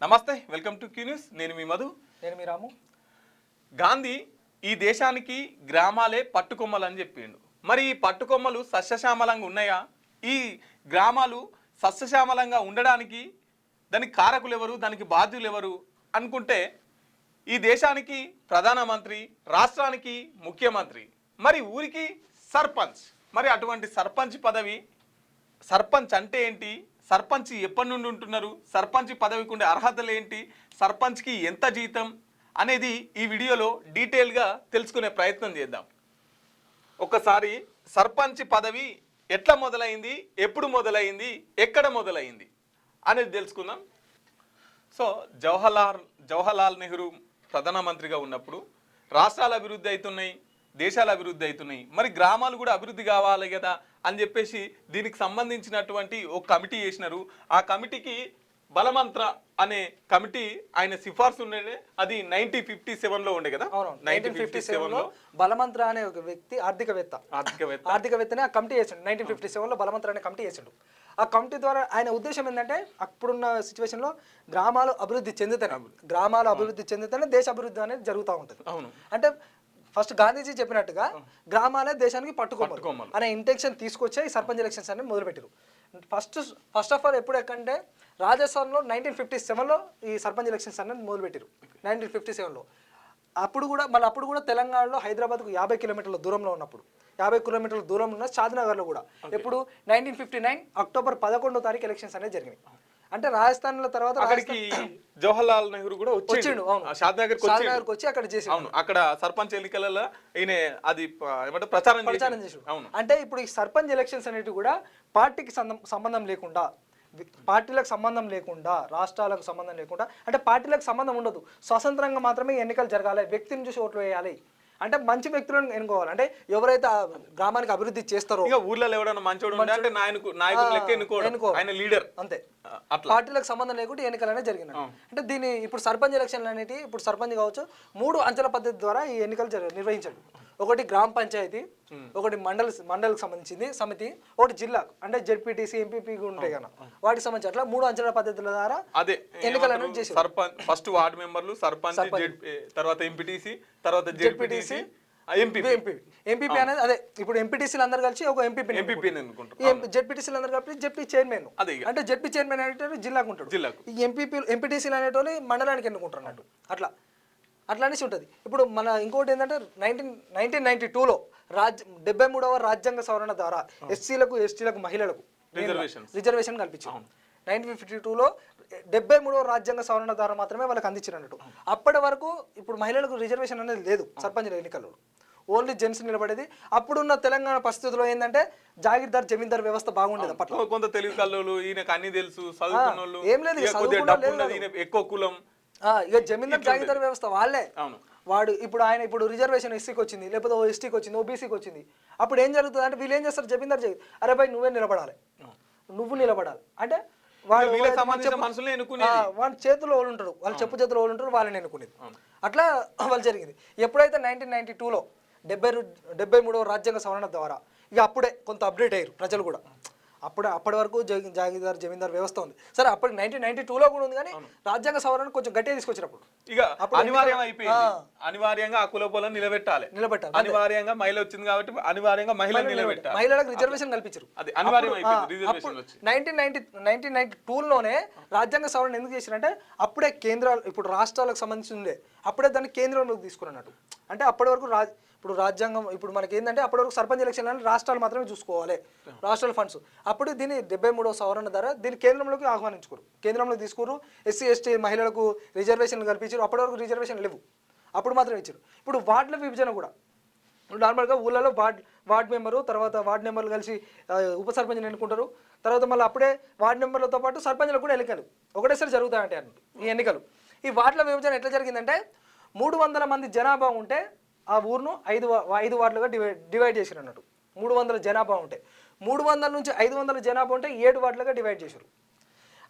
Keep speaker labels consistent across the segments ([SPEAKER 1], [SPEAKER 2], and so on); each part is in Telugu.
[SPEAKER 1] నమస్తే, వెల్కమ్ టు క్యూ న్యూస్. నేను మీ మధు.
[SPEAKER 2] నేను మీ రాము.
[SPEAKER 1] గాంధీ ఈ దేశానికి గ్రామాలే పట్టుకొమ్మలని చెప్పిండు. మరి ఈ పట్టుకొమ్మలు సస్యశ్యామలంగా ఉన్నాయా? ఈ గ్రామాలు సస్యశ్యామలంగా ఉండడానికి దానికి కారకులు ఎవరు, దానికి బాధ్యులు ఎవరు అనుకుంటే ఈ దేశానికి ప్రధానమంత్రి, రాష్ట్రానికి ముఖ్యమంత్రి, మరి ఊరికి సర్పంచ్. మరి అటువంటి సర్పంచ్ పదవి, సర్పంచ్ అంటే ఏంటి, సర్పంచ్ ఎప్పటి నుండి ఉంటున్నారు, సర్పంచ్ పదవికి ఉండే అర్హతలు ఏంటి, సర్పంచ్కి ఎంత జీతం అనేది ఈ వీడియోలో డీటెయిల్గా తెలుసుకునే ప్రయత్నం చేద్దాం. ఒకసారి సర్పంచ్ పదవి ఎట్లా మొదలైంది, ఎప్పుడు మొదలైంది, ఎక్కడ మొదలైంది అనేది తెలుసుకుందాం. సో జవహర్లాల్ నెహ్రూ ప్రధానమంత్రిగా ఉన్నప్పుడు రాష్ట్రాల అభివృద్ధి అవుతున్నాయి, దేశాల అభివృద్ధి అవుతున్నాయి, మరి గ్రామాలు కూడా అభివృద్ధి కావాలి కదా అని చెప్పేసి దీనికి సంబంధించినటువంటి ఒక కమిటీ చేసినారు. ఆ కమిటీకి బలమంత్ర అనే కమిటీ ఆయన సిఫార్సు ఉండేది. అది 1957లో ఉండే కదా.
[SPEAKER 2] 1957లో బలమంత్ర అనే ఒక వ్యక్తి ఆర్థికవేత్తనే ఆ కమిటీ చేసిండు. 1957లో బలమంత్ర అనే కమిటీ చేసిండు. ఆ కమిటీ ద్వారా ఆయన ఉద్దేశం ఏంటంటే అప్పుడున్న సిచ్యువేషన్లో గ్రామాలు అభివృద్ధి చెందితేనే దేశ అభివృద్ధి అనేది జరుగుతూ ఉంటుంది. అంటే ఫస్ట్ గాంధీజీ చెప్పినట్టుగా గ్రామాలే దేశానికి పట్టుకోమలు అనే ఇంటెన్షన్ తీసుకొచ్చే ఈ సర్పంచ్ ఎలక్షన్స్ అనేది మొదలుపెట్టారు. ఫస్ట్ ఆఫ్ ఆల్ ఎక్కడంటే రాజస్థాన్లో 1957లో ఈ సర్పంచ్ ఎలక్షన్స్ అనేది మొదలుపెట్టారు. 1957లో అప్పుడు కూడా తెలంగాణలో హైదరాబాద్కు 50 కిలోమీటర్ల దూరంలో ఉన్నప్పుడు 50 కిలోమీటర్ల దూరంలో ఉన్న షాద్నగర్లో కూడా ఎప్పుడు 1959 అక్టోబర్ 11వ తారీఖు ఎలక్షన్స్ అనేది జరిగినాయి. అంటే రాజస్థాన్ తర్వాత
[SPEAKER 1] అక్కడికి జవహర్లాల్ నెహ్రూ కూడా వచ్చిండు.
[SPEAKER 2] షాద్నగర్కి వచ్చి అక్కడ చేసి
[SPEAKER 1] అక్కడ సర్పంచ్ ఎన్నికలలో ఈయన అది ఏమంటే ప్రచారం
[SPEAKER 2] చేసి. అంటే ఇప్పుడు ఈ సర్పంచ్ ఎలక్షన్స్ అనేవి కూడా పార్టీకి సంబంధం లేకుండా, పార్టీలకు సంబంధం లేకుండా, రాష్ట్రాలకు సంబంధం లేకుండా, అంటే పార్టీలకు సంబంధం ఉండదు, స్వతంత్రంగా మాత్రమే ఎన్నికలు జరగాలి, వ్యక్తిని చూసి ఓట్లు వేయాలి. అంటే మంచి వ్యక్తులను ఎన్నుకోవాలి. అంటే ఎవరైతే గ్రామానికి అభివృద్ధి చేస్తారో,
[SPEAKER 1] ఊర్లలో ఎవరైనా మంచోడు అంటే నాయకుడు లెక్క ఎన్నుకోవాలి, ఆయన లీడర్
[SPEAKER 2] అంతే. పార్టీలకు సంబంధం లేకుండా ఎన్నికలు అనేది జరిగినాయి. అంటే దీన్ని ఇప్పుడు సర్పంచ్ ఎలక్షన్లు అనేవి ఇప్పుడు సర్పంచ్ కావచ్చు 3 అంచెల పద్ధతి ద్వారా ఈ ఎన్నికలు నిర్వహించాడు. ఒకటి గ్రామ పంచాయతీ, ఒకటి మండలికి సంబంధించింది సమితి, ఒకటి జిల్లా అంటే జెడ్పీటీసీ, ఎంపీపీ ఉంటాయి కదా, వాటికి సంబంధించి అట్లా 3 అంచెల పద్ధతుల ద్వారా ఎన్నికలు అనేది చేశారు.
[SPEAKER 1] సర్పంచ్ ఫస్ట్ వార్డు మెంబర్లు, సర్పంచ్, తర్వాత ఎంపీటీసీ, తర్వాత జెడ్పీటీసీ,
[SPEAKER 2] ఎంపీపీ అనేది అదే. ఇప్పుడు ఎంపీటీసీలు అందరూ కలిసి ఒక ఎంపీపీ, జెడ్పీటీసీలు అందరూ కలిపి జెడ్పీ చైర్మన్, అంటే జెడ్పీ చైర్మన్ అనేటువంటి జిల్లాకు ఉంటాడు. ఈ ఎంపీటీసీలు అనేటువంటి మండలానికి ఎన్నుకుంటారు అన్నట్టు. అట్లా అనేసి ఉంటుంది. ఇప్పుడు మన ఇంకోటి ఏంటంటే 1992లో 73వ రాజ్యాంగ సవరణ ద్వారా ఎస్సీలకు, ఎస్టీలకు, మహిళలకు రిజర్వేషన్ కల్పించారు. 1952లో 73వ రాజ్యాంగ సవరణ ద్వారా మాత్రమే వాళ్ళకి అందించినట్టు. అప్పటి వరకు ఇప్పుడు మహిళలకు రిజర్వేషన్ అనేది లేదు సర్పంచ్ ఎన్నికల్లో, ఓన్లీ జెంట్స్ నిలబడేది. అప్పుడున్న తెలంగాణ పరిస్థితుల్లో ఏంటంటే జాగీర్దార్ జమీందార్ వ్యవస్థ బాగుండేది. అప్పట్లో
[SPEAKER 1] కొంత తెలుగు కళ్ళు, ఈయనకు అన్ని తెలుసు,
[SPEAKER 2] ఏం లేదు,
[SPEAKER 1] ఎక్కువ కులం,
[SPEAKER 2] ఇక జమీందార్ జాగీర్దార్ వ్యవస్థ వాళ్ళే. వాడు ఇప్పుడు రిజర్వేషన్ ఎస్సీకి వచ్చింది, లేకపోతే ఎస్టీకి వచ్చింది, ఓబీసీకి వచ్చింది. అప్పుడు ఏం జరుగుతుంది అంటే వీళ్ళు ఏం చేస్తారు, జమీందార్ అరే భాయ్ నువ్వు నిలబడాలి అంటే వాళ్ళ చేతిలో వాళ్ళు ఉంటారు, వాళ్ళ చెప్పు చేతిలో వాళ్ళు ఉంటారు, వాళ్ళని ఎన్నుకునేది. అట్లా వాళ్ళు జరిగింది. ఎప్పుడైతే 1992లో 73వ రాజ్యాంగ సవరణ ద్వారా ఇక అప్పుడే కొంత అప్డేట్ అయ్యారు ప్రజలు కూడా. అప్పటి వరకు జాగీర్దార్ జమీందార్ వ్యవస్థ ఉంది. సరే అప్పటికి 1992లో కూడా ఉంది, కానీ రాజ్యాంగ సవరణ కొంచెం గట్టిగా తీసుకొచ్చినప్పుడు
[SPEAKER 1] ఇక అనివార్యం అయిపోయింది. అనివార్యంగా ఆ కులపోలను నిలబెట్టాలి. అనివార్యంగా మహిళ వచ్చింది కాబట్టి అనివార్యంగా నిలబెట్టాలి.
[SPEAKER 2] మహిళలకు రిజర్వేషన్ కల్పించారు. 1992లోనే రాజ్యాంగ సవరణ ఎందుకు చేశారంటే అప్పుడే కేంద్రాలు, ఇప్పుడు రాష్ట్రాలకు సంబంధించి ఉండే, అప్పుడే దాన్ని కేంద్రంలోకి తీసుకున్నట్టు. అంటే అప్పటి వరకు ఇప్పుడు రాజ్యాంగం, ఇప్పుడు మనకి ఏంటంటే అప్పటి వరకు సర్పంచ్ ఎలక్షన్ అని రాష్ట్రాలు మాత్రమే చూసుకోవాలి, రాష్ట్రాల ఫండ్స్. అప్పుడు దీన్ని 73వ సవరణ ద్వారా దీన్ని కేంద్రంలోకి ఆహ్వానించుకోరు, కేంద్రంలో తీసుకురు. ఎస్సీ, ఎస్టీ, మహిళలకు రిజర్వేషన్లు కల్పించారు. అప్పటి వరకు రిజర్వేషన్ లేవు, అప్పుడు మాత్రం ఇచ్చారు. ఇప్పుడు వార్డుల విభజన కూడా నార్మల్గా ఊళ్ళలో వార్డు మెంబరు, తర్వాత వార్డు మెంబర్లు కలిసి ఉప సర్పంచ్ని ఎన్నుకుంటారు. తర్వాత మళ్ళీ అప్పుడే వార్డు మెంబర్లతో పాటు సర్పంచ్లకు కూడా ఎన్నికలు ఒకటేసారి జరుగుతాయంటే ఈ ఎన్నికలు. ఈ వార్డుల విభజన ఎట్లా జరిగిందంటే 300 మంది జనాభా ఉంటే ఆ ఊరును 5 వార్డులుగా డివైడ్ చేశారు అన్నట్టు. 300 జనాభా ఉంటే 300 నుంచి 500 జనాభా ఉంటే 7 వార్డులుగా డివైడ్ చేశారు.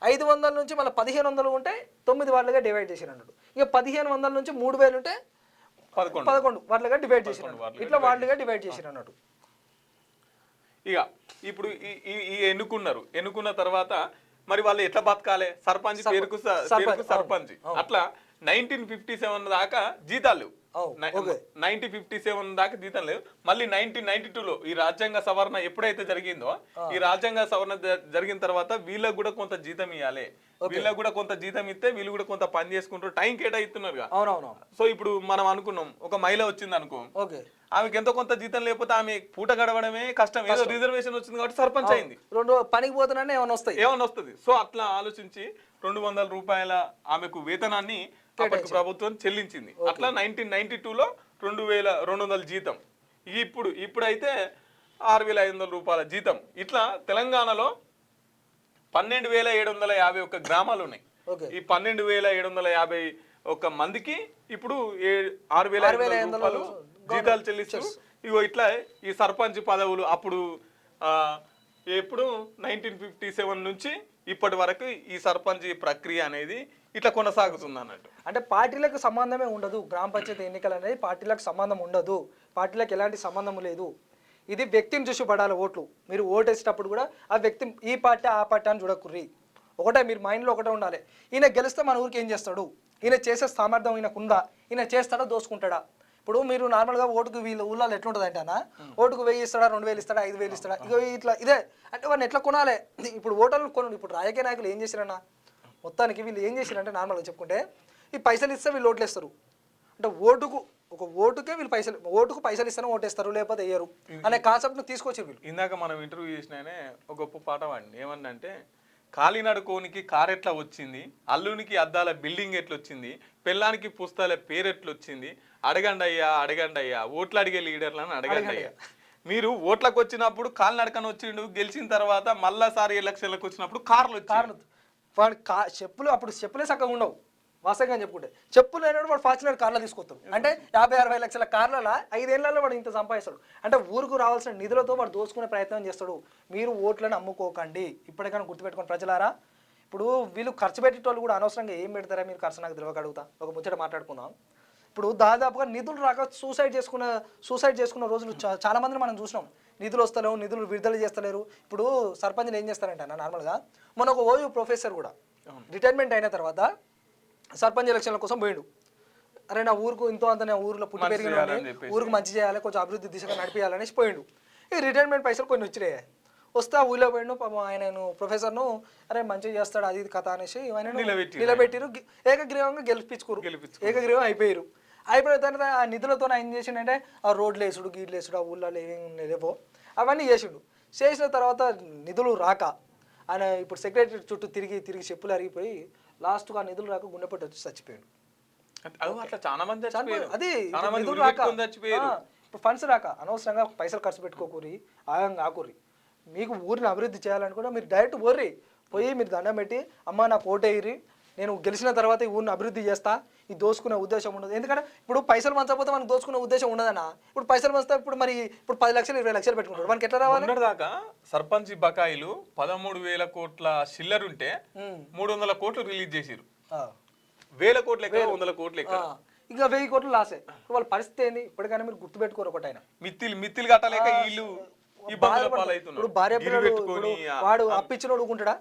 [SPEAKER 2] 500 నుంచి మళ్ళీ 1500 ఉంటే 9 వార్డులుగా డివైడ్ చేశారు అన్నట్టు. ఇక 1500 నుంచి 3000 ఉంటే 11 వార్డులుగా డివైడ్ చేశారు. ఇట్లా వార్డులుగా డివైడ్ చేశారు అన్నట్టు.
[SPEAKER 1] ఇక ఇప్పుడు ఈ ఎన్నుకున్న తర్వాత మరి వాళ్ళు ఎట్లా బతకాలి? సర్పంచ్ పేరుకు సర్పంచ్. అట్లా 1957 దాకా జీతాలు లేవు. 1957 దాకా జీతం లేవు. మళ్ళీ 1992లో ఈ రాజ్యాంగ సవరణ ఎప్పుడైతే జరిగిందో, ఈ రాజ్యాంగ సవరణ జరిగిన తర్వాత వీళ్ళకి కూడా కొంత జీతం ఇవ్వాలి. వీళ్ళకి కూడా కొంత జీతం ఇస్తే వీళ్ళు కూడా కొంత పని చేసుకుంటారు, టైం కేటాయిస్తున్నారు. సో ఇప్పుడు మనం అనుకున్నాం, ఒక మహిళ వచ్చింది అనుకో, ఆమెకి ఎంతో కొంత జీతం లేకపోతే ఆమె పూట గడవడమే కష్టం. ఏదో రిజర్వేషన్ వచ్చింది కాబట్టి సర్పంచ్ అయింది.
[SPEAKER 2] రెండు పనికి పోతున్నా ఏమైనా
[SPEAKER 1] వస్తుంది. సో అట్లా ఆలోచించి 200 రూపాయల ఆమెకు వేతనాన్ని ప్రభుత్వం చెల్లించింది. అట్లా 1992లో 2200 జీతం. ఇప్పుడైతే 6500 రూపాయల జీతం. ఇట్లా తెలంగాణలో 12751 గ్రామాలు ఉన్నాయి. ఈ 12751 మందికి ఇప్పుడు 6500 రూపాయలు జీతాలు చెల్లిస్తూ ఇగో ఇట్లా ఈ సర్పంచ్ పదవులు అప్పుడు ఎప్పుడు 1957 నుంచి ఇప్పటి వరకు ఈ సర్పంచ్ ప్రక్రియ అనేది ఇట్లా కొనసాగుతుంది అన్నట్టు.
[SPEAKER 2] అంటే పార్టీలకు సంబంధమే ఉండదు. గ్రామ పంచాయతీ ఎన్నికలు అనేది పార్టీలకు సంబంధం ఉండదు. పార్టీలకు ఎలాంటి సంబంధం లేదు. ఇది వ్యక్తిని చూసి పడాలి ఓట్లు. మీరు ఓటు వేసేటప్పుడు కూడా ఆ వ్యక్తి ఈ పార్టీ ఆ పార్టీ అని చూడకుర్రి. ఒకటే మీరు మైండ్లో ఒకటే ఉండాలి. ఈయన గెలిస్తే మన ఊరికి ఏం చేస్తాడు, ఈయన చేసే సామర్థ్యం ఈయనకు ఉందా, ఈయన చేస్తాడా దోసుకుంటాడా. ఇప్పుడు మీరు నార్మల్గా ఓటుకు వీళ్ళు ఊళ్ళో ఎట్లుంటుంది అంటే అన్న, ఓటుకు 1000 ఇస్తాడా, 2000 ఇస్తాడా, 5000 ఇస్తాడా, ఇక ఇట్లా ఇదే అంటే వాడిని ఎట్లా కొనాలి. ఇప్పుడు ఓటర్లు కొను. ఇప్పుడు రాజకీయ నాయకులు ఏం చేశారన్నా, మొత్తానికి వీళ్ళు ఏం చేశారంటే నార్మల్గా చెప్పుకుంటే ఈ పైసలు ఇస్తే వీళ్ళు ఓట్లు వేస్తారు. అంటే ఒక ఓటుకే వీళ్ళు ఓటుకు పైసలు ఇస్తేనే ఓటేస్తారు, లేకపోతే వేయరు అనే కాన్సెప్ట్ను తీసుకొచ్చారు వీళ్ళు.
[SPEAKER 1] ఇందాక మనం ఇంటర్వ్యూ చేసినానే ఒక గొప్ప పాట వాడిని. ఏమన్నంటే, కాలినడుకోనికి కార్ ఎట్లా వచ్చింది, అల్లునికి అద్దాల బిల్డింగ్ ఎట్లా వచ్చింది, పెళ్ళానికి పుస్తకాల పేరు ఎట్లా వచ్చింది, అడగండి అయ్యా ఓట్లు అడిగే లీడర్లను అడగండి అయ్యా. మీరు ఓట్లకు వచ్చినప్పుడు కాలినడకని వచ్చిండు, గెలిచిన తర్వాత మళ్ళాసారి ఎలక్షన్లకు వచ్చినప్పుడు కార్లు
[SPEAKER 2] వాడు చెప్పులు అప్పుడు చెప్పులే చక్కగా ఉండవు. వాస్తవంగా చెప్పుకుంటే చెప్పులు అయినప్పుడు వాడు ఫార్చునర్ కార్లో తీసుకొస్తాడు. అంటే 50-60 లక్షల కార్లలో 5 ఏళ్లలో వాడు ఇంత సంపాదిస్తాడు. అంటే ఊరుకు రావాల్సిన నిధులతో వాడు దోచుకునే ప్రయత్నం చేస్తాడు. మీరు ఓట్లను అమ్ముకోకండి. ఇప్పటికైనా గుర్తుపెట్టుకోండి ప్రజలారా. ఇప్పుడు వీళ్ళు ఖర్చు పెట్టేటోళ్ళు కూడా అనవసరంగా ఏం పెడతారా మీరు ఖర్చు నాకు తెలియక అడుగుతా. ఒక ముచ్చట మాట్లాడుకుందాం. ఇప్పుడు దాదాపుగా నిధులు రాక సూసైడ్ చేసుకున్న రోజులు చాలా మందిని మనం చూసినాం. నిధులు వస్తలేవు, నిధులు విడుదల చేస్తలేరు. ఇప్పుడు సర్పంచ్లు ఏం చేస్తారంటే అన్న, నార్మల్గా మన ఒక ఓయూ ప్రొఫెసర్ కూడా రిటైర్మెంట్ అయిన తర్వాత సర్పంచ్ ఎలక్షన్ల కోసం పోయాడు. అరే నా ఊరుకు ఇంతో అంత ఊరిలో పుట్టి పెరిగిన ఊరికి మంచి చేయాలి, కొంచెం అభివృద్ధి దిశగా నడిపించాలనేసి పోయిండు. ఈ రిటైర్మెంట్ పైసలు కొన్ని వచ్చినాయి. వస్తే ఆ ఊళ్ళో పోయిండు. పాపం ఆయనను ప్రొఫెసర్ను అరే మంచిగా చేస్తాడు అది కథ అనేసి ఆయన నిలబెట్టిరు. ఏకగ్రీవంగా గెలిపించుకోరు, ఏకగ్రీవం అయిపోయారు. అయిపోయిన తర్వాత ఆ నిధులతో ఆయన చేసిండే ఆ రోడ్లు వేసుడు, గీడ్లు వేసుడు, ఆ ఊళ్ళో ఏమేమి లేవో అవన్నీ చేసిండు. చేసిన తర్వాత నిధులు రాక ఆయన ఇప్పుడు సెక్రటరీ చుట్టూ తిరిగి చెప్పులు అరిగిపోయి లాస్ట్గా ఆ నిధులు రాక గుండెపట్టి వచ్చి చచ్చిపోయాడు. అది నిధులు రాక, ఇప్పుడు ఫండ్స్ రాక అనవసరంగా పైసలు ఖర్చు పెట్టుకోకూరి, ఆగంగా ఆకూరి. మీకు ఊరిని అభివృద్ధి చేయాలనుకుంటే మీరు డైరెక్ట్ పోయి మీరు దండం పెట్టి అమ్మ నాకు ఓటేయ్యి, నేను గెలిచిన తర్వాత ఈ ఊరిని అభివృద్ధి చేస్తా, ఈ దోసుకునే ఉద్దేశం ఉండదు. ఎందుకంటే ఇప్పుడు పైసలు పంచకపోతే మనకు దోసుకునే ఉద్దేశం ఉండదన్నా. ఇప్పుడు పైసలు పంచితే ఇప్పుడు 10 లక్షలు 20 లక్షలు పెట్టుకుంటాడు, మనకి ఎట్లా రావాలి?
[SPEAKER 1] దాకా సర్పంచ్ బకాయిలు 13,000 కోట్ల చిల్లర ఉంటే 300 కోట్లు రిలీజ్ చేసిరు. 1000 కోట్లు ఎక్కడ, 100 కోట్లు ఎక్కడ,
[SPEAKER 2] ఇంకా 1000 కోట్లు లాసే. వాళ్ళ పరిస్థితి ఏంది ఇప్పటికైనా మీరు గుర్తుపెట్టుకోరు. ఒకటైనా
[SPEAKER 1] మిత్తిలు కట్టలేక వీళ్ళు
[SPEAKER 2] ఇప్పుడు భార్య పిల్లలు వాడు అప్పిచ్చినోడు ఊకుంటాడా,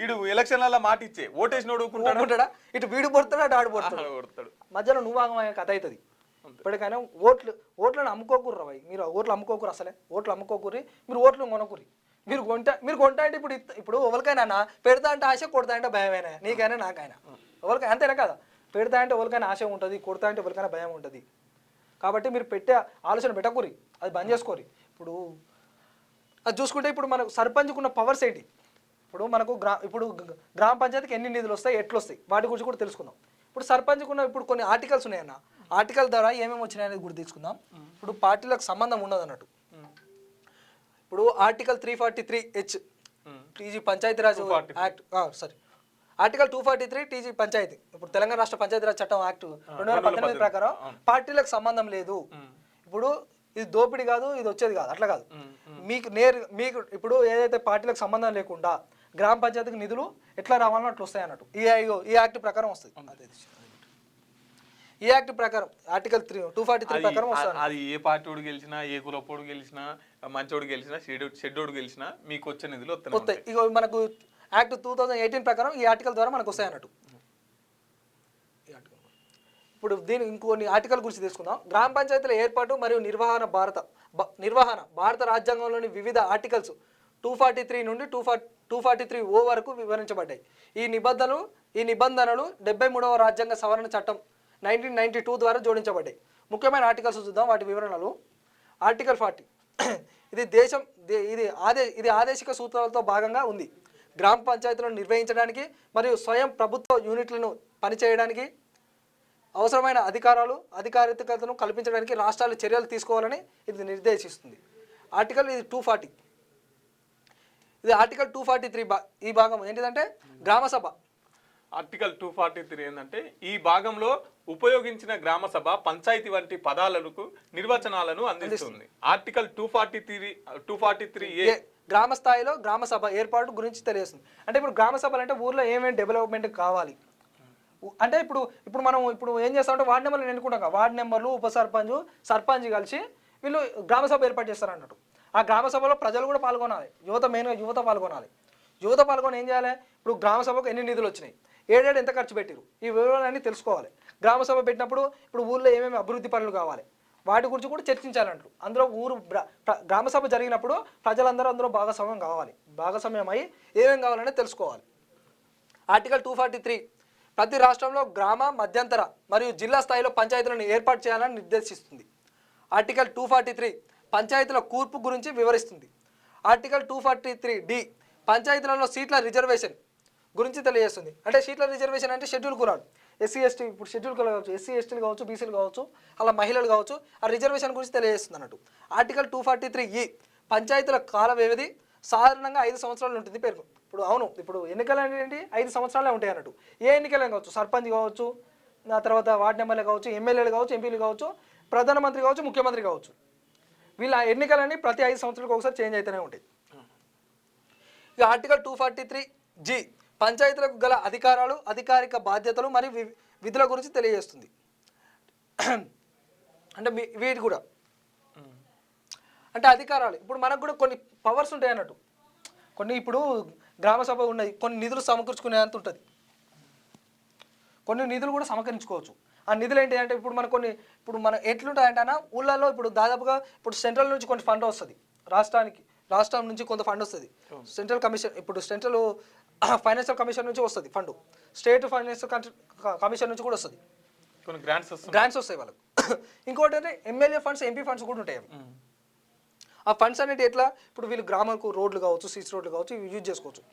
[SPEAKER 1] ఇడు ఎలక్షన్ల మాట ఇచ్చే ఓటేసినోడు ఊకుంటాడా,
[SPEAKER 2] ఇటు వీడు పొడతాడు అటు ఆడు పొడతాడు, మధ్యలో నువ్వు ఆగమయ్యే కథ అవుతుంది. ఇప్పటికైనా ఓట్లను అమ్ముకోకూర్రు. మీరు ఓట్లు అమ్ముకోకూరు, అసలే ఓట్లు అమ్ముకోకూరి, మీరు ఓట్లు కొనకూరి. మీరు కొంటా అంటే ఇప్పుడు ఎవరికైనా పెడతా అంటే ఆశ, కొడతా అంటే భయమైనా, నీకైనా నాకైనా ఎవరికైనా అంతేనా కదా. పెడతా అంటే ఎవరికైనా ఆశ ఉంటుంది, కొడతా అంటే ఎవరికైనా భయం ఉంటుంది. కాబట్టి మీరు పెట్టే ఆలోచన పెట్టకూరి, అది బంద్ చేసుకోరి. ఇప్పుడు అది చూసుకుంటే ఇప్పుడు మనకు సర్పంచ్కి ఉన్న పవర్స్ ఏంటి, ఇప్పుడు మనకు ఇప్పుడు గ్రామ పంచాయతీకి ఎన్ని నిధులు వస్తాయి, ఎట్లు వస్తాయి, వాటి గురించి కూడా తెలుసుకుందాం. ఇప్పుడు సర్పంచ్కి ఉన్న ఇప్పుడు కొన్ని ఆర్టికల్స్ ఉన్నాయన్న, ఆర్టికల్ ద్వారా ఏమేమి వచ్చినాయనేది కూడా తీసుకుందాం. ఇప్పుడు పార్టీలకు సంబంధం ఉండదు అన్నట్టు. ఇప్పుడు article 343H TG Panchayati Raj act, sorry article 243 TG panchayat, ఇప్పుడు తెలంగాణ రాష్ట్ర పంచాయతీరాజ్ చట్టం యాక్ట్ 2018 ప్రకారం పార్టీలకు సంబంధం లేదు. ఇప్పుడు ఇది దోపిడీ కాదు, ఇది వచ్చేది కాదు, అట్లా కాదు. మీకు ఇప్పుడు ఏదైతే పార్టీలకు సంబంధం లేకుండా గ్రామ పంచాయతీకి నిధులు ఎట్లా రావాలో అట్లా వస్తాయి అన్నట్టు. ఈ యాక్ట్ ప్రకారం వస్తుంది. ఈ యాక్ట్ ప్రకారం ఆర్టికల్ 243 ప్రకారం వస్తుంది.
[SPEAKER 1] అది ఏ పార్టీ గెలిచినా, ఏ కులపోడు గెలిచినా, మంచోడు గెలిచినా, షెడ్యూడు గెలిచినా మీకు వచ్చే నిధులు వస్తాయి.
[SPEAKER 2] ఇక మనకు యాక్ట్ 2018 ప్రకారం ఈ ఆర్టికల్ ద్వారా మనకు వస్తాయి అన్నట్టు. ఈ ఆర్టికల్ ఇప్పుడు దీని ఇంకొన్ని ఆర్టికల్ గురించి తీసుకుందాం. గ్రామ పంచాయతీల ఏర్పాటు మరియు నిర్వహణ భారత రాజ్యాంగంలోని వివిధ ఆర్టికల్స్ 243 నుండి 243 వరకు వివరించబడ్డాయి. ఈ నిబంధనలు 73వ రాజ్యాంగ సవరణ చట్టం 1992 ద్వారా జోడించబడ్డాయి. ముఖ్యమైన ఆర్టికల్స్ చూద్దాం, వాటి వివరణలు. ఆర్టికల్ 40 ఇది ఆదేశిక సూత్రాలతో భాగంగా ఉంది. గ్రామ పంచాయతీలను నిర్వహించడానికి మరియు స్వయం ప్రభుత్వ యూనిట్లను పనిచేయడానికి అవసరమైన అధికారికతను కల్పించడానికి రాష్ట్రాలు చర్యలు తీసుకోవాలని ఇది నిర్దేశిస్తుంది. ఆర్టికల్ 240. ఇది ఆర్టికల్ 243 ఈ భాగం ఏంటిదంటే గ్రామ సభ.
[SPEAKER 1] ఆర్టికల్ 243 ఏంటంటే ఈ భాగంలో ఉపయోగించిన గ్రామ సభ పంచాయతీ వంటి పదాలకు నిర్వచనాలను అందిస్తుంది. ఆర్టికల్ 243
[SPEAKER 2] గ్రామ స్థాయిలో గ్రామ సభ ఏర్పాటు గురించి తెలియజేస్తుంది. అంటే ఇప్పుడు గ్రామ సభలు అంటే ఊర్లో ఏమేమి డెవలప్మెంట్ కావాలి అంటే ఇప్పుడు మనం ఏం చేస్తామంటే వార్డు నెంబర్లు ఎన్నుకుంటాం కదా, వార్డు నెంబర్లు, ఉప సర్పంచ్ కలిసి వీళ్ళు గ్రామ సభ ఏర్పాటు చేస్తారు అన్నట్టు. ఆ గ్రామ సభలో ప్రజలు కూడా పాల్గొనాలి, మెయిన్గా యువత పాల్గొనాలి. యువత పాల్గొని ఏం చేయాలి, ఇప్పుడు గ్రామ సభకు ఎన్ని నిధులు వచ్చినాయి, ఏడేడు ఎంత ఖర్చు పెట్టారు, ఈ వివరాలన్నీ తెలుసుకోవాలి. గ్రామ సభ పెట్టినప్పుడు ఇప్పుడు ఊళ్ళో ఏమేమి అభివృద్ధి పనులు కావాలి వాటి గురించి కూడా చర్చించాలంటారు. అందులో గ్రామ సభ జరిగినప్పుడు ప్రజలందరూ అందులో భాగస్వామ్యం అయ్యి ఏమేమి కావాలనే తెలుసుకోవాలి. ఆర్టికల్ 243 ప్రతి రాష్ట్రంలో గ్రామ, మధ్యంతర మరియు జిల్లా స్థాయిలో పంచాయతీలను ఏర్పాటు చేయాలని నిర్దేశిస్తుంది. ఆర్టికల్ 243 పంచాయతీల కూర్పు గురించి వివరిస్తుంది. ఆర్టికల్ 243D పంచాయతీలలో సీట్ల రిజర్వేషన్ గురించి తెలియజేస్తుంది. అంటే సీట్ల రిజర్వేషన్ అంటే షెడ్యూల్ కులాలు, ఎస్సీ ఎస్టీ, ఇప్పుడు షెడ్యూల్ కులాలు కావచ్చు, ఎస్సీ ఎస్టీలు కావచ్చు, బీసీలు కావచ్చు, అలా మహిళలు కావచ్చు, ఆ రిజర్వేషన్ గురించి తెలియజేస్తుంది అన్నట్టు. ఆర్టికల్ 243E పంచాయతీల కాల వ్యవధి సాధారణంగా 5 సంవత్సరాలు ఉంటుంది పేరు. ఇప్పుడు ఎన్నికలు ఏంటి 5 సంవత్సరాలే ఉంటాయి అన్నట్టు. ఏ ఎన్నికలే కావచ్చు, సర్పంచ్ కావచ్చు, ఆ తర్వాత వార్డు నెంబర్లు కావచ్చు, ఎమ్మెల్యేలు కావచ్చు, ఎంపీలు కావచ్చు, ప్రధానమంత్రి కావచ్చు, ముఖ్యమంత్రి కావచ్చు, వీళ్ళ ఎన్నికలన్నీ ప్రతి 5 సంవత్సరాలకు ఒకసారి చేంజ్ అయితేనే ఉంటాయి. ఇక ఆర్టికల్ 243G పంచాయతీలకు గల అధికారాలు, అధికారిక బాధ్యతలు మరియు విధుల గురించి తెలియజేస్తుంది. అంటే వీటి కూడా అంటే అధికారాలు, ఇప్పుడు మనకు కూడా కొన్ని పవర్స్ ఉంటాయి అన్నట్టు. ఇప్పుడు గ్రామ సభ ఉన్నది, కొన్ని నిధులు సమకూర్చుకునే అంత ఉంటుంది, కొన్ని నిధులు కూడా సమకరించుకోవచ్చు. ఆ నిధులు ఏంటి అంటే ఇప్పుడు మనం ఎట్లుంటాయంటే అన్న ఊళ్ళల్లో ఇప్పుడు దాదాపుగా ఇప్పుడు సెంట్రల్ నుంచి కొంత ఫండ్ వస్తుంది, రాష్ట్రం నుంచి కొంత ఫండ్ వస్తుంది, సెంట్రల్ ఫైనాన్షియల్ కమిషన్ నుంచి వస్తుంది ఫండ్, స్టేట్ ఫైనాన్షియల్ కమిషన్ నుంచి కూడా వస్తుంది,
[SPEAKER 1] కొన్ని గ్రాంట్స్ వస్తాయి వాళ్ళకు.
[SPEAKER 2] ఇంకోటి అంటే ఎమ్మెల్యే ఫండ్స్, ఎంపీ ఫండ్స్ కూడా ఉంటాయి. ఆ ఫండ్స్ అనేది ఎట్లా, ఇప్పుడు వీళ్ళు గ్రామాలకు రోడ్లు కావచ్చు, సీసీ రోడ్లు కావచ్చు, ఇవి యూజ్ చేసుకోవచ్చు,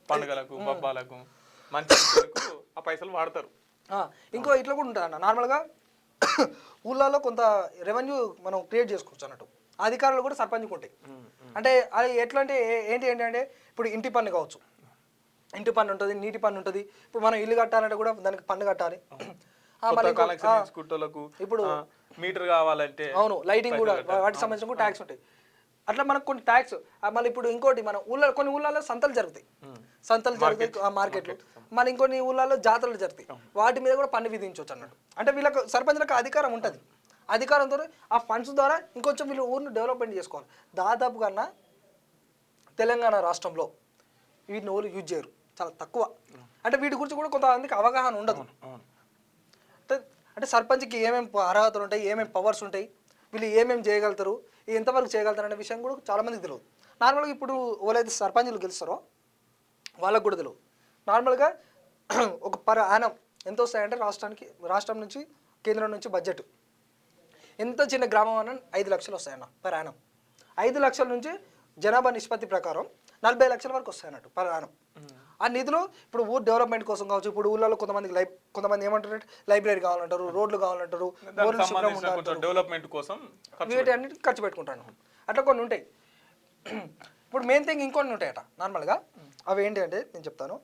[SPEAKER 1] పండుగలకు, పబ్బాలకు, మంచి ఆ పైసలు వాడతారు.
[SPEAKER 2] ఇంకో ఇట్లా కూడా ఉంటుంది అన్న, నార్మల్గా ఊళ్ళలో కొంత రెవెన్యూ మనం క్రియేట్ చేసుకోవచ్చు అన్నట్టు. అధికారులు కూడా సర్పంచ్కి ఉంటాయి. అంటే అది ఎట్లా అంటే ఏంటంటే ఇప్పుడు ఇంటి పన్ను కావచ్చు, ఇంటి పన్ను ఉంటుంది, నీటి పన్ను ఉంటుంది. ఇప్పుడు మనం ఇల్లు కట్టాలంటే కూడా దానికి పన్ను కట్టాలి.
[SPEAKER 1] ఇప్పుడు మీటర్ కావాలంటే
[SPEAKER 2] అవును, లైటింగ్ కూడా వాటికి సంబంధించిన కూడా ట్యాక్స్ ఉంటాయి. అట్లా మనకు కొన్ని ట్యాక్స్. మళ్ళీ ఇప్పుడు ఇంకోటి మన కొన్ని ఊళ్ళలో సంతలు జరుగుతాయి, మార్కెట్లు. మళ్ళీ ఇంకొన్ని ఊళ్ళలో జాతరలు జరుగుతాయి, వాటి మీద కూడా పన్ను విధించవచ్చు అన్నట్టు. అంటే వీళ్ళకి సర్పంచ్లకు అధికారం ఉంటుంది. అధికారంతో ఆ ఫండ్స్ ద్వారా ఇంకొంచెం వీళ్ళు ఊరిని డెవలప్మెంట్ చేసుకోవాలి. దాదాపు కన్నా తెలంగాణ రాష్ట్రంలో వీటిని ఊళ్ళు యూజ్ చేయరు, చాలా తక్కువ. అంటే వీటి గురించి కూడా కొంతమందికి అవగాహన ఉండదు. అంటే సర్పంచ్కి ఏమేమి అర్హతలు ఉంటాయి, ఏమేమి పవర్స్ ఉంటాయి, వీళ్ళు ఏమేమి చేయగలుగుతారు, ఎంతవరకు చేయగలుగుతారు అనే విషయం కూడా చాలామందికి తెలియదు. నార్మల్గా ఇప్పుడు ఎవరైతే సర్పంచ్లు గెలుస్తారో వాళ్ళకు కూడా తెలియదు. నార్మల్గా ఒక పర్ యానం ఎంత వస్తాయంటే రాష్ట్రం నుంచి, కేంద్రం నుంచి బడ్జెట్ ఎంత చిన్న గ్రామం అన్న 5 లక్షలు వస్తాయన్న పర్ యానం. 5 లక్షల నుంచి జనాభా నిష్పత్తి ప్రకారం 40 లక్షల వరకు వస్తాయన్నట్టు పర్ యానం. ఆ నిధులు ఇప్పుడు ఊరు డెవలప్మెంట్ కోసం కావచ్చు, ఇప్పుడు ఊళ్ళలో కొంతమంది ఏమంటారు, లైబ్రరీ కావాలంటారు, రోడ్లు కావాలంటారు,
[SPEAKER 1] డెవలప్మెంట్ కోసం
[SPEAKER 2] వీటన్నిటికి ఖర్చు పెట్టుకుంటాను. అట్లా కొన్ని ఉంటాయి. ఇప్పుడు మెయిన్ థింగ్ ఇంకొన్ని ఉంటాయట నార్మల్గా. అవి ఏంటి అంటే నేను చెప్తాను.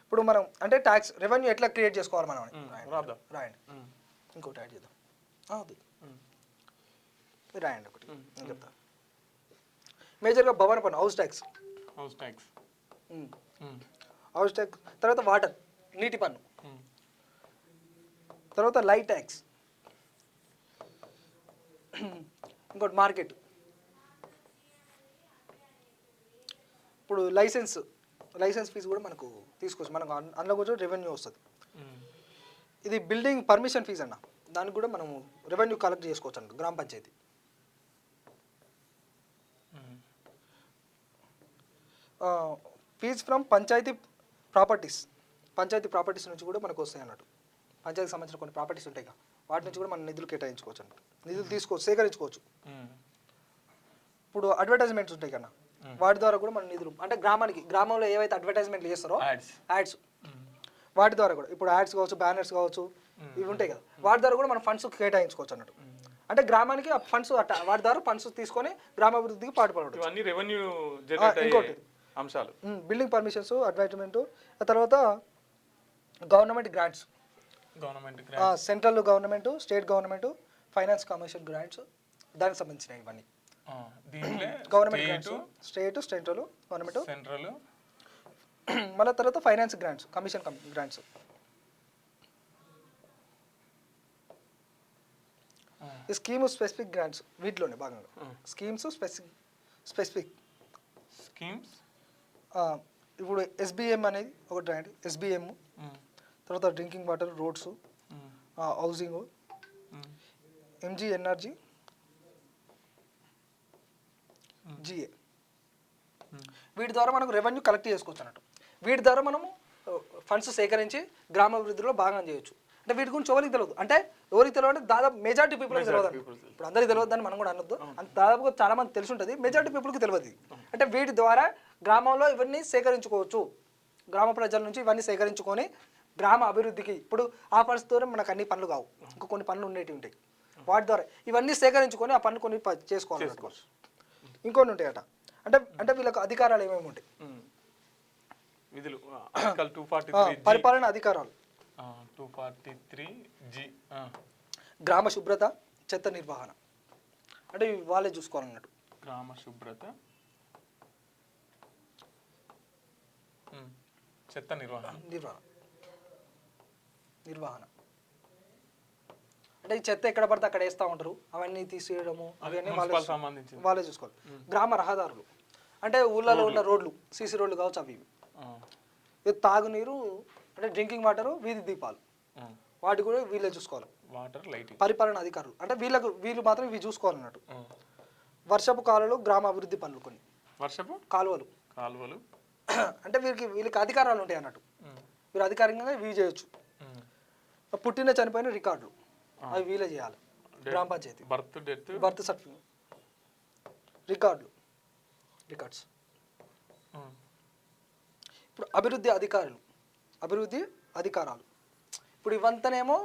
[SPEAKER 2] ఇప్పుడు మనం అంటే ట్యాక్స్ రెవెన్యూ ఎట్లా క్రియేట్ చేసుకోవాలి మనం రాయండి. ఇంకోటి యాడ్ చేద్దాం, రాయండి ఒకటి నేను చెప్తాను. మేజర్గా భవన పన్ను, హౌస్ ట్యాక్స్, తర్వాత వాటర్, నీటి పన్ను, తర్వాత లైట్ ట్యాక్స్, ఇంకోటి మార్కెట్, ఇప్పుడు లైసెన్స్ ఫీజు కూడా మనకు తీసుకోవచ్చు, మనకు అందులో కూడా రెవెన్యూ వస్తుంది. ఇది బిల్డింగ్ పర్మిషన్ ఫీజు అన్న, దానికి కూడా మనము రెవెన్యూ కలెక్ట్ చేసుకోవచ్చు అన్న గ్రామ panchayat. Fees from panchayat properties నుంచి కూడా మనకు వస్తాయి అన్నట్టు. పంచాయతీకి సంబంధించిన కొన్ని ప్రాపర్టీస్ ఉంటాయి కదా, వాటి నుంచి కూడా మనం నిధులు కేటాయించుకోవచ్చు అన్నట్టు, నిధులు తీసుకోవచ్చు, సేకరించుకోవచ్చు. ఇప్పుడు అడ్వర్టైజ్మెంట్స్ ఉంటాయి కదా, వాటి ద్వారా కూడా మన నిధులు, అంటే గ్రామంలో ఏవైతే అడ్వర్టైజ్మెంట్లు చేస్తారో యాడ్స్, వాటి ద్వారా కూడా ఇప్పుడు యాడ్స్ కావచ్చు, బ్యానర్స్ కావచ్చు, ఇవి ఉంటాయి కదా, వాటి ద్వారా కూడా మనం ఫండ్స్ కేటాయించుకోవచ్చు అన్నట్టు. అంటే గ్రామానికి ఆ ఫండ్స్ వాటి ద్వారా ఫండ్స్ తీసుకొని గ్రామాభివృద్ధికి పాటుపడవచ్చు.
[SPEAKER 1] ఇవన్నీ రెవెన్యూ జనరేట్ అయ్యే అంశాలు.
[SPEAKER 2] బిల్డింగ్ పర్మిషన్స్, అడ్వర్టైజ్మెంట్, ఆ తర్వాత government grants, central government, state government, finance commercial grants, దానికి సంబంధించినవి ఇవన్నీ. Government grants, state, central government, మళ్ళీ తర్వాత ఫైనాన్స్ గ్రాంట్స్, కమిషన్ గ్రాంట్స్. ఈ స్కీమ్ స్పెసిఫిక్ గ్రాంట్స్ వీటిలోనే భాగంగా స్కీమ్స్ స్పెసిఫిక్
[SPEAKER 1] స్కీమ్స్.
[SPEAKER 2] ఇప్పుడు SBM అనేది ఒక గ్రాంట్, SBM, తర్వాత drinking water, roads, housing, MG energy, GA. వీటి ద్వారా మనకు రెవెన్యూ కలెక్ట్ చేసుకోవచ్చు అన్నట్టు. వీటి ద్వారా మనము ఫండ్స్ సేకరించి గ్రామాభివృద్ధిలో భాగం చేయొచ్చు. అంటే వీటి గురించి ఎవరికి తెలియదు, అంటే ఎవరికి తెలియదు అంటే దాదాపు మెజారిటీ పీపుల్కి తెలియదు. ఇప్పుడు అందరికీ తెలియదు అని మనం కూడా అనొద్దు, అంత దాదాపుగా చాలా మంది తెలిసి ఉంటుంది, మెజారిటీ పీపుల్కి తెలియదు. అంటే వీటి ద్వారా గ్రామంలో ఇవన్నీ సేకరించుకోవచ్చు, గ్రామ ప్రజల నుంచి ఇవన్నీ సేకరించుకొని గ్రామ అభివృద్ధికి. ఇప్పుడు ఆ ఫండ్స్ ద్వారా మనకు అన్ని పనులు కావు, ఇంకా కొన్ని పనులు ఉండేవి ఉంటాయి, వాటి ద్వారా ఇవన్నీ సేకరించుకొని ఆ పనులు కొన్ని చేసుకోవాలి. ఇంకొన్ని ఉంటాయట, అంటే వీళ్ళకి అధికారాలు ఏమేమి ఉంటాయి, పరిపాలన అధికారాలు.
[SPEAKER 1] 243G
[SPEAKER 2] గ్రామ శుభ్రత, చెత్త నిర్వహణ, అంటే వాళ్ళే చూసుకోవాలన్నట్టు.
[SPEAKER 1] గ్రామ శుభ్రత, చెత్త నిర్వహణ. అంటే ఈ చెత్త ఎక్కడ పడితే అక్కడ వేస్తూ ఉంటారు, అవన్నీ తీసేయడము, అవన్నీ వాళ్ళే చూసుకోవాలి. గ్రామ రహదారులు, అంటే ఊళ్ళలో ఉన్న రోడ్లు, CC రోడ్లు కావచ్చు, అవి తాగునీరు, అంటే డ్రింకింగ్ వాటర్, వీధి దీపాలు, వాటి కూడా వీళ్ళే చూసుకోవాలి. వాటర్ లైటింగ్,
[SPEAKER 2] పరిపాలన అధికారులు, అంటే వీళ్ళు మాత్రం ఇవి చూసుకోవాలన్నట్టు. వర్షపు కాలువలు, గ్రామ అభివృద్ధి పనులు, కొన్ని
[SPEAKER 1] వర్షపు కాలువలు
[SPEAKER 2] అంటే వీళ్ళకి అధికారాలు ఉంటాయి అన్నట్టు, వీళ్ళు అధికారికంగా ఇవి చేయొచ్చు. పుట్టిన చనిపోయిన రికార్డులు, అవి వీళ్ళే చేయాలి, గ్రామ పంచాయతీ. Birth certificate, records. ఇప్పుడు అభివృద్ధి అధికారాలు, ఇప్పుడు ఇవంతనేమో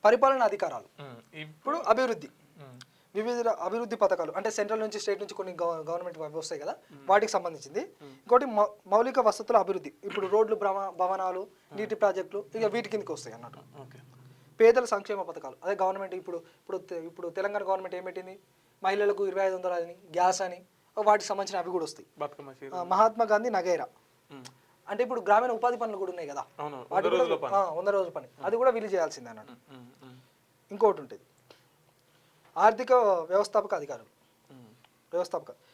[SPEAKER 2] పరిపాలన అధికారాలు. ఇప్పుడు వివిధ అభివృద్ధి పథకాలు, అంటే సెంట్రల్ నుంచి, స్టేట్ నుంచి కొన్ని గవర్నమెంట్ వస్తాయి కదా, వాటికి సంబంధించింది. ఇంకోటి మౌలిక వసతుల అభివృద్ధి, ఇప్పుడు రోడ్లు, భవనాలు, నీటి ప్రాజెక్టులు, ఇక వీటి కిందకి వస్తాయి అన్నట్టు. పేదల సంక్షేమ పథకాలు, అదే గవర్నమెంట్ ఇప్పుడు తెలంగాణ గవర్నమెంట్ ఏం పెట్టింది, మహిళలకు 2500 అని, గ్యాస్ అని, వాటికి సంబంధించిన అవి కూడా వస్తాయి. మహాత్మా గాంధీ నగేరా, అంటే ఇప్పుడు గ్రామీణ ఉపాధి పనులు కూడా ఉన్నాయి కదా, వాటి కూడా 100 రోజుల పని, అది కూడా వీళ్ళు చేయాల్సిందే అన్నట్టు. ఇంకోటి ఉంటుంది ఆర్థిక వ్యవస్థాపక అధికారులు,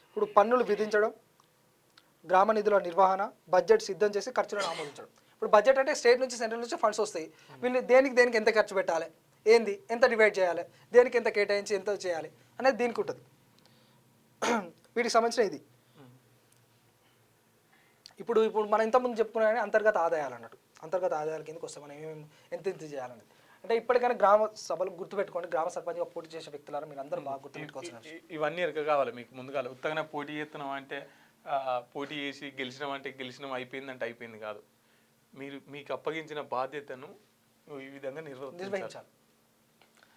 [SPEAKER 2] ఇప్పుడు పన్నులు విధించడం, గ్రామ నిధుల నిర్వహణ, బడ్జెట్ సిద్ధం చేసి ఖర్చులను ఆమోదించడం. ఇప్పుడు బడ్జెట్ అంటే స్టేట్ నుంచి, సెంట్రల్ నుంచి ఫండ్స్ వస్తాయి, వీళ్ళు దేనికి ఎంత ఖర్చు పెట్టాలి, ఎంత డివైడ్ చేయాలి, దేనికి ఎంత కేటాయించి ఎంత చేయాలి అనేది దీనికి ఉంటుంది. వీటికి సంబంధించిన ఇది. ఇప్పుడు మనం ఇంతకుముందు చెప్పుకున్నా అంతర్గత ఆదాయాలు అన్నట్టు, అంతర్గత ఆదాయాల కిందకి వస్తే మనం ఎంత చేయాలనేది. అంటే ఇప్పటికైనా గ్రామ సభలు గుర్తుపెట్టుకోండి, గ్రామ సర్పంచ్గా పోటీ చేసే వ్యక్తులారా మీరు అందరూ బాగా గుర్తుపెట్టుకోవచ్చు.
[SPEAKER 1] ఇవన్నీ ఎరక కావాలి మీకు ముందుగా. ఉత్తగానే పోటీ చేస్తున్నాం అంటే పోటీ చేసి గెలిచినాం అయిపోయిందంటే అయిపోయింది కాదు. మీకు అప్పగించిన బాధ్యతను ఈ విధంగా నిర్వహించాలి.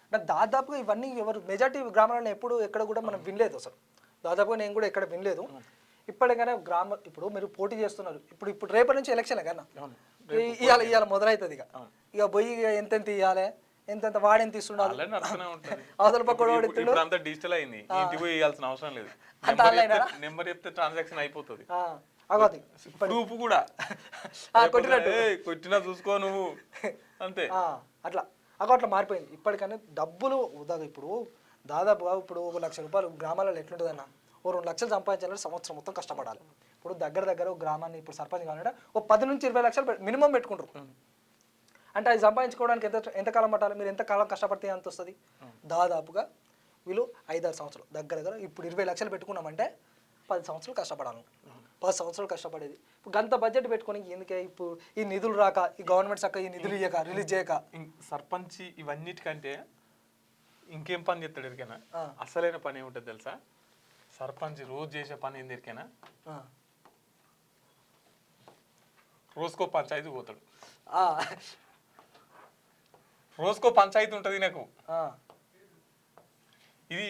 [SPEAKER 2] అంటే దాదాపుగా ఇవన్నీ మెజార్టీ గ్రామాలను ఎక్కడ కూడా మనం వినలేదు అసలు, దాదాపుగా నేను కూడా ఎక్కడ వినలేదు. ఇప్పటికైనా ఇప్పుడు మీరు పోటీ చేస్తున్నారు, ఇప్పుడు రేపటి నుంచి ఎలక్షన్ కదా, ఇవాళ మొదలవుతుంది, ఇక పోయి ఎంత ఇవ్వాలి, ఎంత వాడెంత ఇస్తుండాలి, అవతల పక్క
[SPEAKER 1] డిజిటల్ అయింది, ఇంటికి పోయి ఇవ్వాల్సిన అవసరం లేదు, నెంబర్ చెప్తే ట్రాన్సాక్షన్ అయిపోతుంది. ప్రూఫ్ కూడా కొట్టినా చూసుకో నువ్వు అంతే,
[SPEAKER 2] అట్లా మారిపోయింది. ఇప్పటికైనా డబ్బులు ఇప్పుడు దాదాపుగా ఇప్పుడు 1 లక్ష రూపాయలు గ్రామాలలో ఎట్లుంటుంది అన్న, ఓ 2 లక్షలు సంపాదించాలంటే సంవత్సరం మొత్తం కష్టపడాలి. ఇప్పుడు దగ్గర ఒక గ్రామాన్ని ఇప్పుడు సర్పంచ్ కావాలంటే ఓ 10 నుంచి 20 లక్షలు మినిమం పెట్టుకుంటారు. అంటే అది సంపాదించుకోవడానికి ఎంతకాలం పట్టాలి, మీరు ఎంతకాలం కష్టపడితే ఎంత వస్తుంది? దాదాపుగా వీళ్ళు 5-6 సంవత్సరాలు దగ్గర ఇప్పుడు 20 లక్షలు పెట్టుకున్నామంటే 10 సంవత్సరాలు కష్టపడాలి. 10 సంవత్సరాలు కష్టపడేది ఇప్పుడు గంత బడ్జెట్ పెట్టుకొని ఎందుకే ఇప్పుడు ఈ నిధులు రాక, ఈ గవర్నమెంట్ చక్క ఈ నిధులు ఇయ్యక, రిలీజ్ చేయక.
[SPEAKER 1] సర్పంచ్ ఇవన్నిటికంటే ఇంకేం పని చేస్తాడు ఎరికైనా? అసలైన పని ఏముంటుంది తెలుసా? సర్పంచ్ రోజు చేసే పని ఏంది ఎరికైనా? రోజుకో పంచాయతీ పోతాడు. రోజుకో పంచాయతీ ఉంటుంది నాకు. ఇది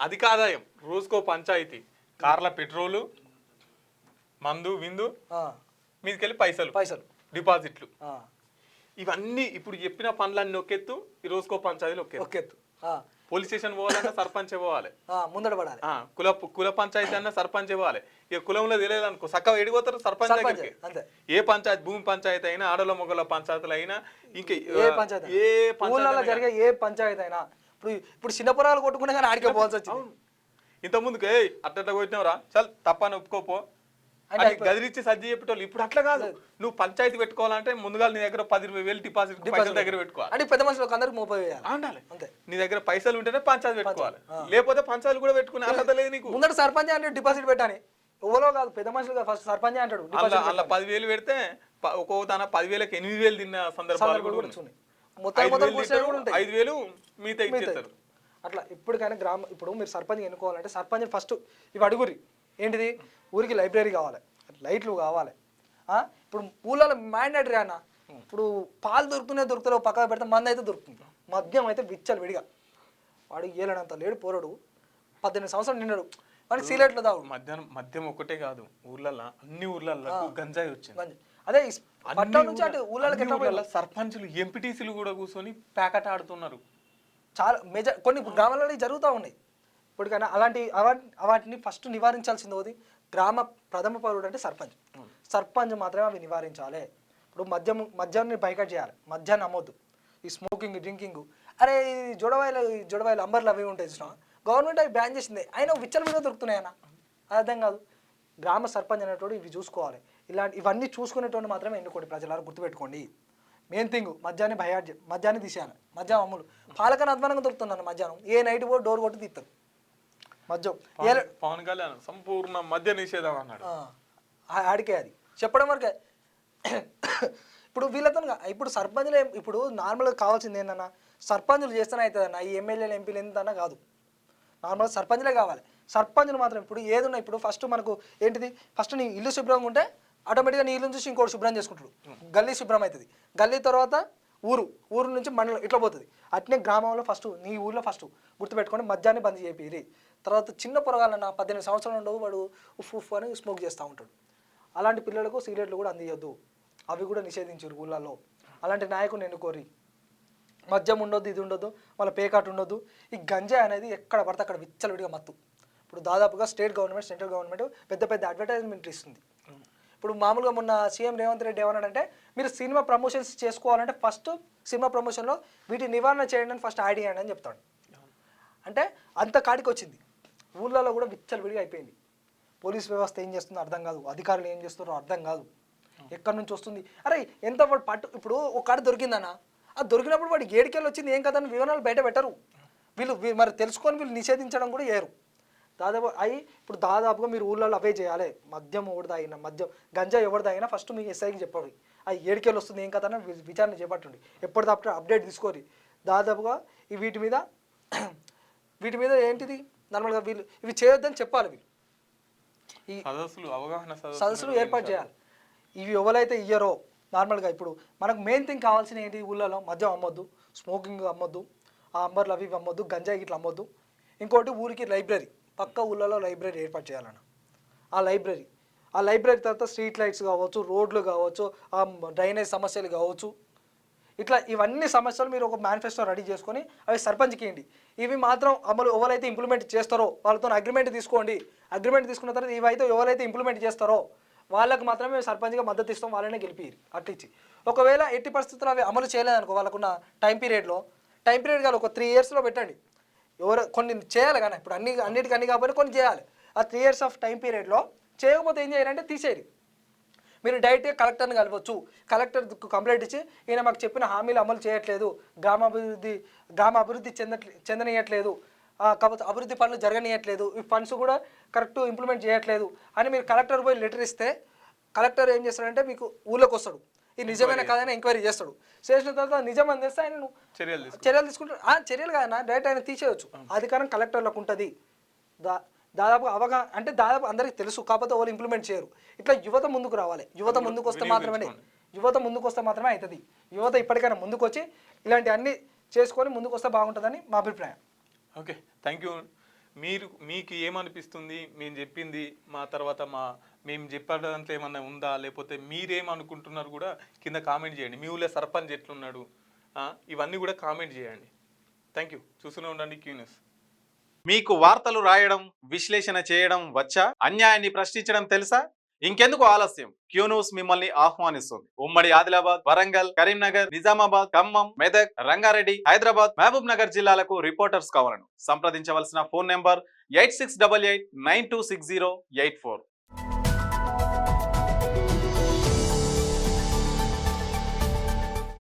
[SPEAKER 1] అధిక ఆదాయం. రోజుకో పంచాయతీ, కార్ల పెట్రోలు, మందు విందు, మీదకెళ్ళి పైసలు డిపాజిట్లు, ఇవన్నీ ఇప్పుడు చెప్పిన పనులన్నీ ఒకెత్తు. ఈ రోజుకో పంచాయతీలు ఒకెత్తు. పోలీస్ స్టేషన్ పోవాలన్నా సర్పంచ్ పోవాలి,
[SPEAKER 2] ముందడ పడాలి.
[SPEAKER 1] కుల పంచాయతీ అన్నా సర్పంచ్ పోవాలి. ఇక కులంలో తెలియదు అనుకో చక్కగా ఎడిపోతారు సర్పంచ్ దగ్గరికి. ఏ పంచాయతీ, భూమి పంచాయతీ అయినా, ఆడల మొగల పంచాయతీలు అయినా, ఇంకా ఏ పంచాయతీ
[SPEAKER 2] జరిగే ఏ పంచాయతీ అయినా ఇప్పుడు చిన్న పొలాలు కొట్టుకునే కానీ ఆడికే పోవాల్సి వచ్చింది.
[SPEAKER 1] ఇంతకుముందుకు అట్లా కొట్టినవరా చల్ తప్పని ఒప్పుకోపో గదిరిచ్చి సజ్జి చెప్పేటోళ్ళు. ఇప్పుడు అట్లా కాదు. నువ్వు పంచాయతీ పెట్టుకోవాలంటే ముందుగా నీ దగ్గర 10,000 డిపాజిట్ పైసల దగ్గర పెట్టుకోవాలి.
[SPEAKER 2] అంటే పెద్ద మనుషులకు అందరికి 30,000
[SPEAKER 1] ఉండాలి. నీ దగ్గర పైసలు ఉంటేనే పంచాయతీ పెట్టుకోవాలి, లేకపోతే పంచాయతీ కూడా పెట్టుకునే అర్హత లేదు నీకు.
[SPEAKER 2] ముందర సర్పంచ్ అంటే డిపాజిట్ పెట్టాలి. ఎవరో కాదు, పెద్ద మనుషులు ఫస్ట్ సర్పంచ్ అంటాడు.
[SPEAKER 1] అలా 10,000 పెడితే ఒక్కో తన 10,000కి 8,000 తిన్న సందర్భాలు కూడా ఉన్నాయి. 5,000 మిగతా ఇచ్చేస్తారు.
[SPEAKER 2] అట్లా ఇప్పటికైనా ఇప్పుడు మీరు సర్పంచ్ ఎన్నుకోవాలంటే సర్పంచ్ ఫస్ట్ ఇవి అడుగురి. ఏంటిది? ఊరికి లైబ్రరీ కావాలి, లైట్లు కావాలి. ఇప్పుడు ఊళ్ళలో మ్యాండేటరీ అన్న. ఇప్పుడు పాలు దొరుకుతలేవు పక్కన పెడితే మంది అయితే దొరుకుతుంది. మద్యం అయితే విచ్చలు విడిగా. వాడు ఏలనంత లేడు పోరడు, 18 సంవత్సరాలు నిండాడు, వాడికి సిగరెట్లు తాగు.
[SPEAKER 1] మద్యం ఒకటే కాదు, ఊర్లలో అన్ని ఊర్లలో గంజాయి వచ్చింది.
[SPEAKER 2] అదే పట్టణం నుంచి అంటే ఊళ్ళలో
[SPEAKER 1] సర్పంచులు ఎంపీటీసీలు కూడా కూర్చొని ప్యాకెట్ ఆడుతున్నారు. చాలా
[SPEAKER 2] కొన్ని గ్రామాలలో జరుగుతూ ఉన్నాయి. ఇప్పటికైనా వాటిని ఫస్ట్ నివారించాల్సింది గ్రామ ప్రథమ పౌరుడు అంటే సర్పంచ్ మాత్రమే అవి నివారించాలి. ఇప్పుడు మద్యాన్ని బైకట్ చేయాలి, మద్యాన్ని అమ్మొద్దు. ఈ స్మోకింగ్, డ్రింకింగ్, అరే జొడవాయిలు అంబర్లు అవి ఉంటాయి చూసిన, గవర్నమెంట్ అవి బ్యాన్ చేసింది. అయినా విచ్చలవిడిగా దొరుకుతున్నాయి అన్న. అది అర్థం కాదు. గ్రామ సర్పంచ్ అనేటోడు ఇవి చూసుకోవాలి. ఇవన్నీ చూసుకునేటోడు మాత్రమే ఎన్నుకోండి. ప్రజలారా గుర్తుపెట్టుకోండి. మెయిన్ థింగ్ మద్యాన్ని తీసేయాలి. మద్యం అమ్ములు పాలకన అధ్వానంగా దొరుకుతున్నాను. మధ్యాహ్నం ఏ నైట్ కూడా డోర్ కొట్టి తీస్తారు మద్యం.
[SPEAKER 1] పవన్ కళ్యాణ్ సంపూర్ణ మద్య నిషేధం అన్నాడు.
[SPEAKER 2] ఆడికే అది చెప్పడం వరకే. ఇప్పుడు వీళ్ళతో ఇప్పుడు సర్పంచ్లు ఇప్పుడు నార్మల్గా కావాల్సింది ఏంటన్నా, సర్పంచులు చేస్తేనే అవుతుందన్న. ఈ ఎమ్మెల్యేలు ఎంపీలు ఎంతన్నా కాదు, నార్మల్గా సర్పంచ్లే కావాలి. సర్పంచులు మాత్రం ఇప్పుడు ఏదున్నా, ఇప్పుడు ఫస్ట్ మనకు ఏంటిది, ఫస్ట్ నీ ఇల్లు శుభ్రంగా ఉంటే ఆటోమేటిక్గా నీ ఇల్లు చూసి ఇంకోటి శుభ్రం చేసుకుంటాడు. గల్లీ శుభ్రం అవుతుంది. గల్లీ తర్వాత ఊరు నుంచి మండలం ఇట్లా పోతుంది. అట్నే గ్రామంలో ఫస్ట్ నీ ఊళ్ళో ఫస్ట్ గుర్తుపెట్టుకొని మద్యాన్ని బంద్ చేపిరి. తర్వాత చిన్న పొరగాలన్న 18 సంవత్సరాలు ఉండవు, వాడు ఉఫ్ అని స్మోక్ చేస్తూ ఉంటాడు. అలాంటి పిల్లలకు సిగరెట్లు కూడా అందియొద్దు, అవి కూడా నిషేధించారు ఊళ్ళల్లో. అలాంటి నాయకుని ఎన్నుకోరి. మద్యం ఉండొద్దు, ఇది ఉండొద్దు, వాళ్ళ పేకాట్ ఉండొద్దు. ఈ గంజాయి అనేది ఎక్కడ పడితే అక్కడ విచ్చలవిడిగా మత్తు. ఇప్పుడు దాదాపుగా స్టేట్ గవర్నమెంట్, సెంట్రల్ గవర్నమెంట్ పెద్ద అడ్వర్టైజ్మెంట్ ఇస్తుంది. ఇప్పుడు మామూలుగా మొన్న సీఎం రేవంత్ రెడ్డి ఏమన్నాడంటే, మీరు సినిమా ప్రమోషన్స్ చేసుకోవాలంటే ఫస్ట్ సినిమా ప్రమోషన్లో వీటి నివారణ చేయండి అని ఫస్ట్ యాడ్ చేయండి అని చెప్తాడు. అంటే అంత కాడికి వచ్చింది. ఊళ్ళలో కూడా విచ్చలవిడిగా అయిపోయింది. పోలీస్ వ్యవస్థ ఏం చేస్తుందో అర్థం కాదు, అధికారులు ఏం చేస్తున్నారో అర్థం కాదు, ఎక్కడి నుంచి వస్తుంది. అరే ఎంత ఇప్పుడు ఒక కాడ దొరికిందన్న, అది దొరికినప్పుడు వాడు ఏడికెళ్ళి వచ్చింది ఏం కదని వివరాలు బయట పెట్టరు. వీళ్ళు మరి తెలుసుకొని వీళ్ళు నిషేధించడం కూడా చేయరు. ఇప్పుడు దాదాపుగా మీరు ఊళ్ళలో అవే చేయాలి. మద్యం ఎవరు తాగినా, గంజా ఎవరు తాగినా ఫస్ట్ మీ ఎస్ఐకి చెప్పండి. అది ఏడికెళ్ళి వస్తుంది ఏం కదని విచారణ చేపట్టండి. ఎప్పటికప్పుడు అప్డేట్ తీసుకోరి. దాదాపుగా వీటి మీద ఏంటిది నార్మల్గా వీళ్ళు ఇవి చేయొద్దని చెప్పాలి. వీళ్ళు ఈ సదస్సులు ఏర్పాటు చేయాలి. ఇవి ఎవరైతే ఇయ్యరో నార్మల్గా ఇప్పుడు మనకు మెయిన్ థింగ్ కావాల్సిన ఏంటి, ఊళ్ళలో మద్యం అమ్మొద్దు, స్మోకింగ్ అమ్మొద్దు, ఆ అంబర్లు అవి అమ్మొద్దు, గంజాయి ఇట్లా అమ్మొద్దు. ఇంకోటి ఊరికి లైబ్రరీ, పక్క ఊళ్ళలో లైబ్రరీ ఏర్పాటు చేయాలన్న. ఆ లైబ్రరీ తర్వాత స్ట్రీట్ లైట్స్ కావచ్చు, రోడ్లు కావచ్చు, ఆ డ్రైనేజ్ సమస్యలు కావచ్చు, ఇట్లా ఇవన్నీ సమస్యలు మీరు ఒక మేనిఫెస్టో రెడీ చేసుకొని అవి సర్పంచ్కి ఇవ్వండి. ఇవి మాత్రం అమలు ఎవరైతే ఇంప్లిమెంట్ చేస్తారో వాళ్ళతో అగ్రిమెంట్ తీసుకోండి. అగ్రిమెంట్ తీసుకున్న తర్వాత ఇవైతే ఎవరైతే ఇంప్లిమెంట్ చేస్తారో వాళ్ళకు మాత్రమే సర్పంచ్గా మద్దతు ఇస్తాం, వాళ్ళనే గెలిపిరు అట్టించి. ఒకవేళ ఎట్టి పరిస్థితుల్లో అవి అమలు చేయలేదనుకో, వాళ్ళకున్న టైం పీరియడ్ కాదు, ఒక 3 yearsలో పెట్టండి. కొన్ని చేయాలి కానీ ఇప్పుడు అన్నిటికీ కాకపోతే కొన్ని చేయాలి. ఆ 3 years ఆఫ్ టైం పీరియడ్లో చేయకపోతే ఏం చేయాలంటే తీసేయాలి. మీరు డైరెక్ట్గా కలెక్టర్ని కలవచ్చు. కలెక్టర్ కంప్లైంట్ ఇచ్చి ఈయన మాకు చెప్పిన హామీలు అమలు చేయట్లేదు, గ్రామ అభివృద్ధి చెందనీయట్లేదు, కాకపోతే అభివృద్ధి పనులు జరగనీయట్లేదు, ఈ ఫండ్స్ కూడా కరెక్ట్ ఇంప్లిమెంట్ చేయట్లేదు అని మీరు కలెక్టర్ పోయి లెటర్ ఇస్తే కలెక్టర్ ఏం చేస్తాడంటే మీకు ఊళ్ళోకి వస్తాడు, ఇది నిజమైన కాదని ఎంక్వైరీ చేస్తాడు. చేసిన తర్వాత నిజం అని తెస్తే ఆయన చర్యలు తీసుకుంటాడు. చర్యలు కాదన్నా, డైరెక్ట్ ఆయన తీసేయచ్చు. అధికారం కలెక్టర్లకు ఉంటుంది. దాదాపు అంటే దాదాపు అందరికీ తెలుసు, కాకపోతే వాళ్ళు ఇంప్లిమెంట్ చేయరు. ఇట్లా యువత ముందుకు రావాలి. యువత ముందుకు వస్తే మాత్రమే అవుతుంది. యువత ఇప్పటికైనా ముందుకు వచ్చి ఇలాంటి అన్ని చేసుకొని ముందుకు వస్తే బాగుంటుందని మా అభిప్రాయం.
[SPEAKER 1] Okay, thank you. మీకు ఏమనిపిస్తుంది? మేము చెప్పింది మా తర్వాత మేము చెప్పే దాంట్లో ఏమన్నా ఉందా, లేకపోతే మీరేమనుకుంటున్నారు కూడా కింద కామెంట్ చేయండి. మీ ఊళ్ళో సర్పంచ్ ఎట్లున్నాడు, ఇవన్నీ కూడా కామెంట్ చేయండి. Thank you. చూస్తూనే ఉండండి క్యూ న్యూస్. మీకు వార్తలు రాయడం, విశ్లేషణ చేయడం వచ్చా? అన్యాయాన్ని ప్రశ్నించడం తెలుసా? ఇంకెందుకు ఆలస్యం? క్యూ న్యూస్ మిమ్మల్ని ఆహ్వానిస్తుంది. ఉమ్మడి ఆదిలాబాద్, వరంగల్, కరీంనగర్, నిజామాబాద్, ఖమ్మం, మెదక్, రంగారెడ్డి, హైదరాబాద్, మహబూబ్ నగర్ జిల్లాలకు రిపోర్టర్స్ కావాలను సంప్రదించవలసిన ఫోన్ నెంబర్ 8688926084.